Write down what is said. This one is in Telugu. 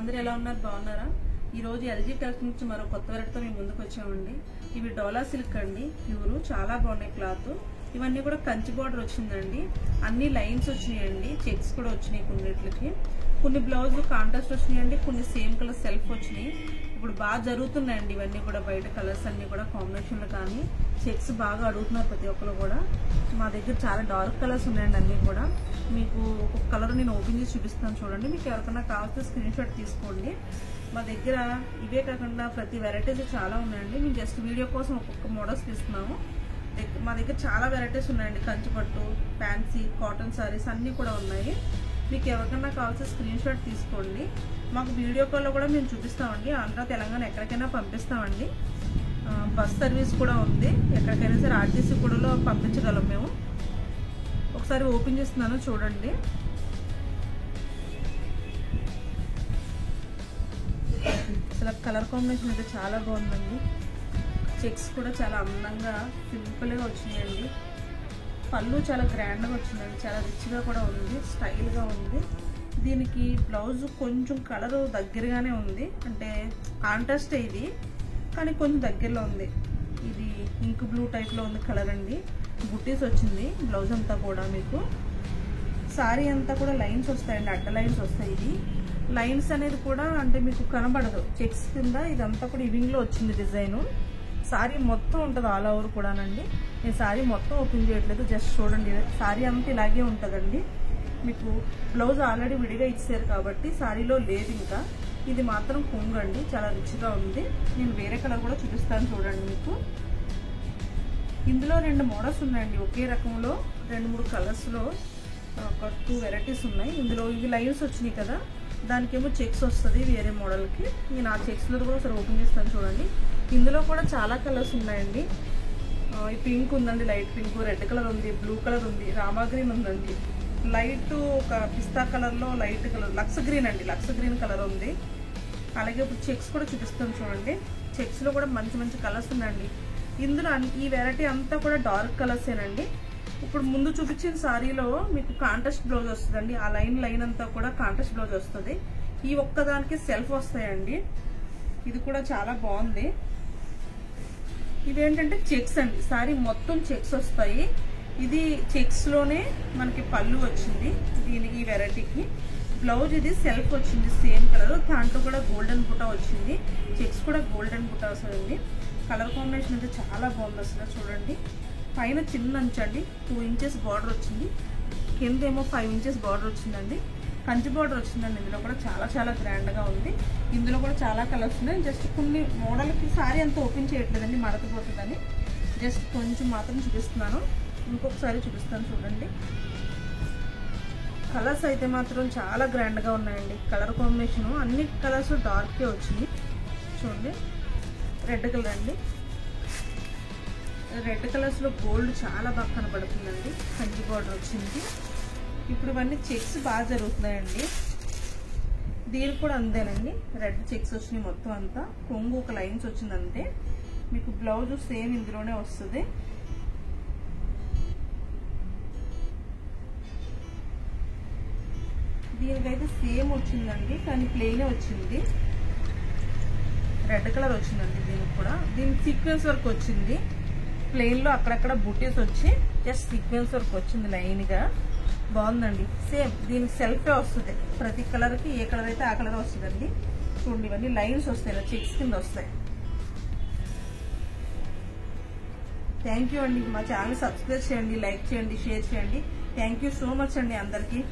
అందరూ ఎలా ఉన్నారు? బాగున్నారా? ఈ రోజు ఎల్జీ కలెక్షన్ నుంచి మరో కొత్త వెరైటీతో మేము ముందుకు వచ్చామండి. ఇవి డోలా సిల్క్ అండి, ప్యూర్, చాలా బాగున్నాయి క్లాత్. ఇవన్నీ కూడా కంచి బార్డర్ వచ్చిందండి, అన్ని లైన్స్ వచ్చినాయండి, చెక్స్ కూడా వచ్చినాయి కొన్నిట్లకి. కొన్ని బ్లౌజ్ కాంట్రాస్ట్ వచ్చినాయండి, కొన్ని సేమ్ కలర్ సెల్ఫ్ వచ్చినాయి. ఇప్పుడు బాగా జరుగుతున్నాయండి ఇవన్నీ కూడా, బయట కలర్స్ అన్ని కూడా కాంబినేషన్లు కానీ చెక్స్ బాగా అడుగుతున్నారు ప్రతి ఒక్కరు కూడా. మా దగ్గర చాలా డార్క్ కలర్స్ ఉన్నాయండి అన్ని కూడా. మీకు ఒక్కొక్క కలర్ నేను ఓపెన్ చేసి చూపిస్తాను చూడండి. మీకు ఎవరికైనా కావాల్సిన స్క్రీన్ షాట్ తీసుకోండి. మా దగ్గర ఇవే కాకుండా ప్రతి వెరైటీస్ చాలా ఉన్నాయండి. మేము జస్ట్ వీడియో కోసం ఒక్కొక్క మోడల్స్ తీస్తున్నాము. మా దగ్గర చాలా వెరైటీస్ ఉన్నాయండి, కంచిపట్టు, ఫ్యాన్సీ, కాటన్ సారీస్ అన్నీ కూడా ఉన్నాయి. మీకు ఎవరికైనా కావాల్సిన స్క్రీన్ షాట్ తీసుకోండి. మాకు వీడియో కాల్లో కూడా మేము చూపిస్తామండి. ఆంధ్ర, తెలంగాణ ఎక్కడికైనా పంపిస్తామండి. బస్ సర్వీస్ కూడా ఉంది, ఎక్కడికైనా సరే ఆర్టీసీ కూడా పంపించగలం మేము. ఒకసారి ఓపెన్ చేస్తున్నాను చూడండి. అసలు కలర్ కాంబినేషన్ అయితే చాలా బాగుందండి. చెక్స్ కూడా చాలా అందంగా సింపుల్గా వచ్చినాయండి. పళ్ళు చాలా గ్రాండ్గా వచ్చిందండి, చాలా రిచ్గా కూడా ఉంది, స్టైల్గా ఉంది. దీనికి బ్లౌజ్ కొంచెం కలర్ దగ్గరగానే ఉంది, అంటే కాంట్రాస్ట్ ఇది కానీ కొంచెం దగ్గరలో ఉంది. ఇది ఇంక్ బ్లూ టైప్లో ఉంది కలర్ అండి. బుట్టీస్ వచ్చింది బ్లౌజ్ అంతా కూడా. మీకు సారీ అంతా కూడా లైన్స్ వస్తాయండి, అడ్డ లైన్స్ వస్తాయి. ఇది లైన్స్ అనేది కూడా అంటే మీకు కనబడదు, చెక్స్ కింద ఇదంతా కూడా ఇవింగ్లో వచ్చింది డిజైను. సారీ మొత్తం ఉంటుంది ఆల్ ఓవర్ కూడానండి. నేను సారీ మొత్తం ఓపెన్ చేయట్లేదు, జస్ట్ చూడండి. సారీ అంతా ఇలాగే ఉంటుందండి. మీకు బ్లౌజ్ ఆల్రెడీ విడిగా ఇచ్చారు కాబట్టి సారీలో లేదు. ఇంకా ఇది మాత్రం కొంగు అండి, చాలా రిచ్గా ఉంది. నేను వేరే కలర్ కూడా చూపిస్తాను చూడండి. మీకు ఇందులో 2 మోడల్స్ ఉన్నాయండి, ఒకే రకంలో 2-3 కలర్స్లో ఒక 2 వెరైటీస్ ఉన్నాయి. ఇందులో ఇవి లైన్స్ వచ్చినాయి కదా, దానికేమో చెక్స్ వస్తుంది వేరే మోడల్కి. నేను ఆ చెక్స్లో కూడా ఒకసారి ఓపెన్ చేస్తాను చూడండి. ఇందులో కూడా చాలా కలర్స్ ఉన్నాయండి. ఈ పింక్ ఉందండి, లైట్ పింక్, రెడ్ కలర్ ఉంది, బ్లూ కలర్ ఉంది, రామా గ్రీన్ ఉందండి, లైట్ ఒక పిస్తా కలర్లో లైట్ కలర్, లక్స్ గ్రీన్ అండి, లక్స్ గ్రీన్ కలర్ ఉంది. అలాగే ఇప్పుడు చెక్స్ కూడా చూపిస్తాను చూడండి. చెక్స్లో కూడా మంచి మంచి కలర్స్ ఉన్నాయండి. ఇందులో ఈ వెరైటీ అంతా కూడా డార్క్ కలర్సేనండి. ఇప్పుడు ముందు చూపించిన సారీలో మీకు కాంట్రాస్ట్ బ్లౌజ్ వస్తుందండి. ఆ లైన్ అంతా కూడా కాంట్రాస్ట్ బ్లౌజ్ వస్తుంది. ఈ ఒక్కదానికి సెల్ఫ్ వస్తాయండి. ఇది కూడా చాలా బాగుంది. ఇవేంటంటే చెక్స్ అండి, సారీ మొత్తం చెక్స్ వస్తాయి. ఇది చెక్స్ లోనే మనకి పళ్ళు వచ్చింది ఈ వెరైటీకి. బ్లౌజ్ ఇది సెల్ఫ్ వచ్చింది సేమ్ కలర్, దాంట్లో కూడా గోల్డెన్ బుటా వచ్చింది. చెక్స్ కూడా గోల్డెన్ బుటా వస్తుంది. కలర్ కాంబినేషన్ అయితే చాలా బాగుంది అసలు చూడండి. పైన చిన్న అంచండి 2 ఇంచెస్ బార్డర్ వచ్చింది, కింద ఏమో 5 ఇంచెస్ బార్డర్ వచ్చిందండి. కంచి బార్డర్ వచ్చిందండి. ఇందులో కూడా చాలా చాలా గ్రాండ్గా ఉంది. ఇందులో కూడా చాలా కలర్స్ ఉన్నాయి. జస్ట్ కొన్ని మోడల్కి సారీ అంతా ఓపెన్ చేయట్లేదండి, మడతపోతుందని జస్ట్ కొంచెం మాత్రం చూపిస్తున్నాను. ఇంకొకసారి చూపిస్తాను చూడండి. కలర్స్ అయితే మాత్రం చాలా గ్రాండ్గా ఉన్నాయండి. కలర్ కాంబినేషను అన్ని కలర్స్ డార్కే వచ్చింది చూడండి. రెడ్ కలర్ అండి, రెడ్ కలర్స్లో గోల్డ్ చాలా బాగా కనపడుతుందండి. కంచి బార్డర్ వచ్చింది. ఇప్పుడు ఇవన్నీ చెక్స్ బాగా జరుగుతున్నాయండి. దీనికి కూడా అంతేనండి, రెడ్ చెక్స్ వచ్చినాయి మొత్తం అంతా. కొంగు ఒక లైన్స్ వచ్చింది అంతే. మీకు బ్లౌజ్ సేమ్ ఇందులోనే వస్తుంది. దీనికైతే సేమ్ వచ్చిందండి, కానీ ప్లెయినే వచ్చింది. రెడ్ కలర్ వచ్చిందండి దీనికి కూడా. దీనికి సీక్వెన్స్ వర్క్ వచ్చింది. ప్లెయిన్లో అక్కడక్కడ బుటీస్ వచ్చి జస్ట్ సీక్వెన్స్ వర్క్ వచ్చింది లైన్గా. బాగుందండి. సేమ్ దీనికి సెల్ఫే వస్తుంది. ప్రతి కలర్కి ఏ కలర్ అయితే ఆ కలర్ వస్తుందండి. చూడండి ఇవన్నీ లైన్స్ వస్తాయి, చెక్స్ కింద వస్తాయి. థ్యాంక్ యూ అండి. మా ఛానల్ సబ్స్క్రైబ్ చేయండి, లైక్ చేయండి, షేర్ చేయండి. థ్యాంక్ యూ సో మచ్ అండి అందరికీ.